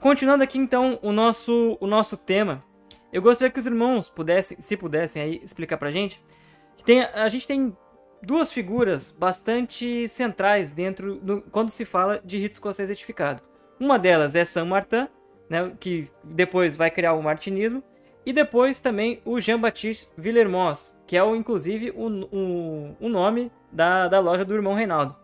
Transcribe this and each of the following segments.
continuando aqui então o nosso tema, eu gostaria que os irmãos pudessem, se pudessem aí explicar pra gente, que a gente tem duas figuras bastante centrais quando se fala de rito escocês retificado. Uma delas é Saint Martin, né, que depois vai criar o martinismo, e depois também o Jean-Baptiste Villermoz, que é inclusive o nome da loja do irmão Reinaldo.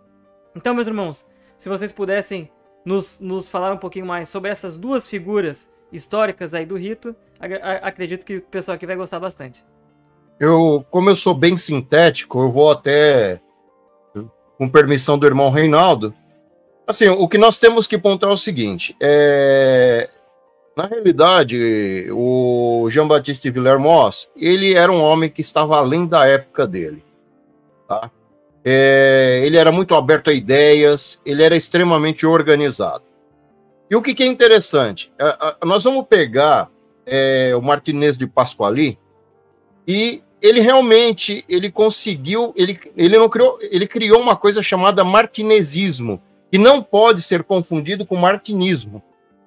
Então, meus irmãos, se vocês pudessem nos falar um pouquinho mais sobre essas duas figuras históricas aí do rito, acredito que o pessoal aqui vai gostar bastante. Como eu sou bem sintético, eu vou até, com permissão do irmão Reinaldo, assim, o que nós temos que pontuar é o seguinte, na realidade, o Jean-Baptiste Villermoz, ele era um homem que estava além da época dele, tá? Ele era muito aberto a ideias, ele era extremamente organizado. E o que é interessante, nós vamos pegar o Martinez de Pasquali, e ele realmente, ele conseguiu, ele criou uma coisa chamada martinezismo, que não pode ser confundido com martinismo.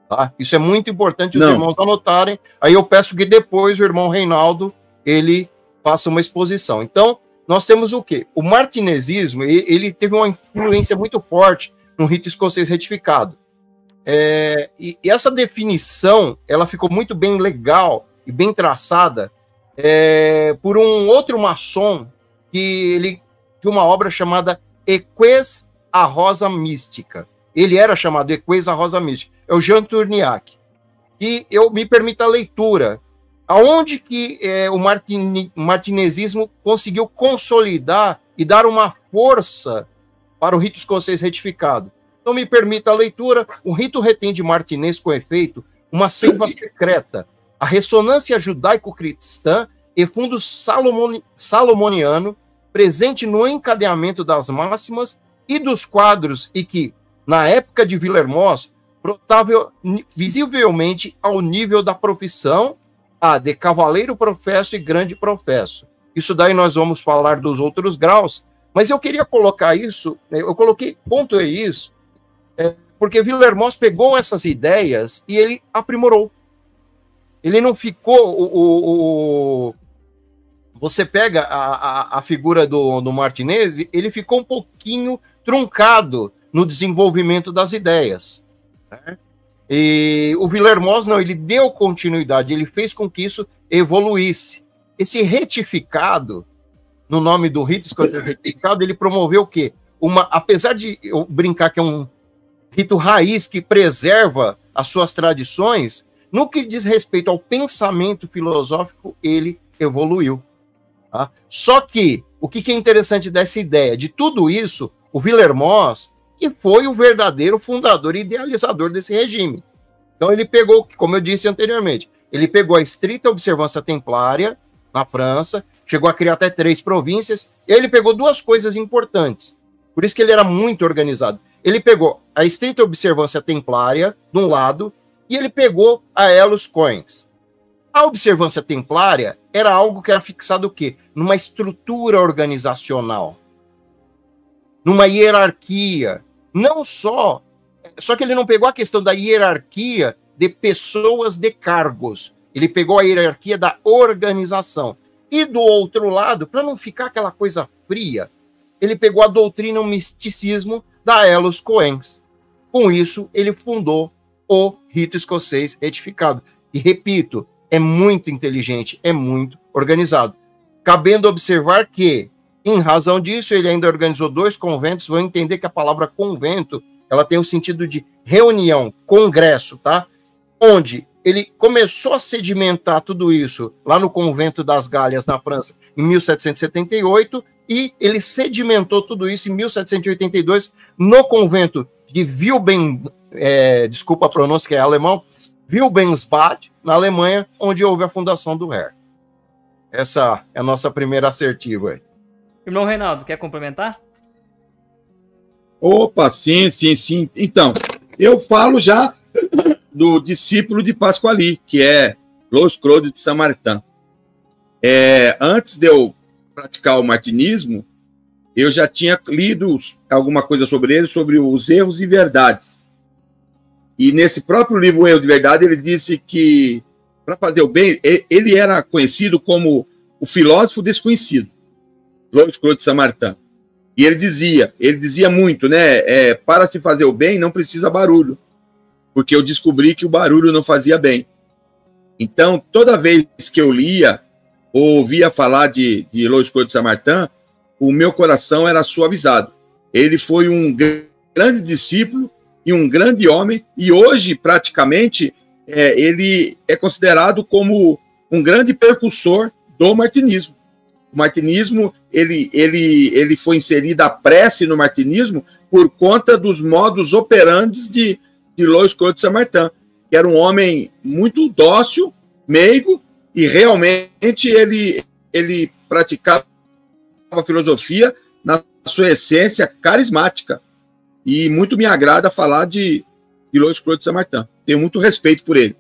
Tá? Isso é muito importante os irmãos anotarem. Aí eu peço que depois o irmão Reinaldo ele faça uma exposição. Então, nós temos o quê? O martinezismo, ele teve uma influência muito forte no rito escocês retificado. E essa definição, ela ficou muito bem legal e bem traçada por um outro maçom que ele tinha uma obra chamada Eques a Rosa Mística. Ele era chamado Eques a Rosa Mística. É o Jean Tourniac. E eu me permito a leitura. Aonde que o martinezismo conseguiu consolidar e dar uma força para o rito escocês retificado? Então me permita a leitura. O rito retém de Martinez com efeito uma seiva secreta, a ressonância judaico-cristã e fundo salomoniano presente no encadeamento das máximas e dos quadros e que, na época de Villermoz, brotava visivelmente ao nível da profissão de cavaleiro professo e grande professo. Isso daí nós vamos falar dos outros graus, mas eu queria colocar isso, eu pontuei isso, porque Villermoz pegou essas ideias e ele aprimorou. Ele não ficou... Você pega a figura do Martinez, ele ficou um pouquinho truncado no desenvolvimento das ideias. Né? E o Villermoz, não, ele deu continuidade, ele fez com que isso evoluísse. Esse retificado, no nome do rito escocês retificado, ele promoveu o quê? Apesar de eu brincar que é um rito raiz que preserva as suas tradições, no que diz respeito ao pensamento filosófico, ele evoluiu. Tá? Só que, o que é interessante dessa ideia? De tudo isso, o Villermoz, que foi o verdadeiro fundador e idealizador desse regime. Então ele pegou, como eu disse anteriormente, ele pegou a estrita observância templária na França, chegou a criar até 3 províncias, e ele pegou 2 coisas importantes. Por isso que ele era muito organizado. Ele pegou a estrita observância templária, de um lado, e ele pegou a Elos Coens. A observância templária era algo que era fixado o quê? Numa estrutura organizacional, numa hierarquia. Não só que ele não pegou a questão da hierarquia de pessoas de cargos. Ele pegou a hierarquia da organização. E do outro lado, para não ficar aquela coisa fria, ele pegou a doutrina, o misticismo da Elos Coens. Com isso, ele fundou o rito escocês retificado. E repito, é muito inteligente, é muito organizado. Cabendo observar que, em razão disso, ele ainda organizou 2 conventos. Vão entender que a palavra convento, ela tem o sentido de reunião, congresso, tá? Onde ele começou a sedimentar tudo isso lá no convento das Galhas, na França, em 1778, e ele sedimentou tudo isso em 1782 no convento de desculpa a pronúncia que é alemão, Wilbensbad, na Alemanha, onde houve a fundação do RER. Essa é a nossa primeira assertiva aí. Irmão Reinaldo, quer complementar? Opa, sim. Então, eu falo já do discípulo de Pasquali, que é Los Crodes de Saint-Martin. Antes de eu praticar o martinismo, eu já tinha lido alguma coisa sobre ele, sobre os erros e verdades. E nesse próprio livro O Erro de Verdade, ele disse que, para fazer o bem, ele era conhecido como o filósofo desconhecido, Louis Claude de Saint-Martin. E ele dizia muito, né? Para se fazer o bem, não precisa barulho, porque eu descobri que o barulho não fazia bem. Então, toda vez que eu lia ou ouvia falar de Louis Claude de Saint-Martin, o meu coração era suavizado. Ele foi um grande discípulo e um grande homem, e hoje, praticamente, ele é considerado como um grande precursor do martinismo. O martinismo, ele foi inserido a prece no martinismo por conta dos modus operandi de Louis Claude de Saint-Martin, que era um homem muito dócil, meigo, e realmente ele praticava a filosofia na sua essência carismática. E muito me agrada falar de Louis Claude de Saint-Martin. Tenho muito respeito por ele.